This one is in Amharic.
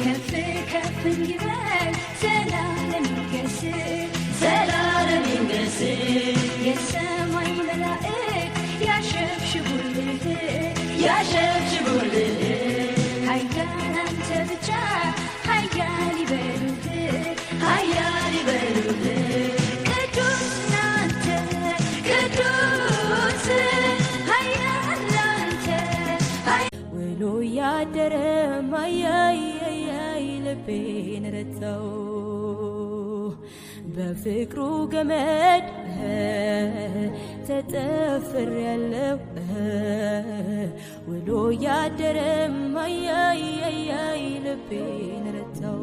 ከፍ ከፍ ይበል ዘላለም ይንገስ ዘላለም ይንገስ የሰማይ መላእክት ያሸብሽቡልህ ያሸብሽቡልህ ኃያል አንተ ብቻ ኃያል ይበሉህ ኃያል ይበሉህ ቅዱስ አንተ ቅዱስ ኃያል አንተ ውሎ ያደረ ማያይ ልቤን ረታው በፍቅሩ ገመድ ተጠፍሬያለሁ ውሎ ያደረ ማያይ ልቤን ረታው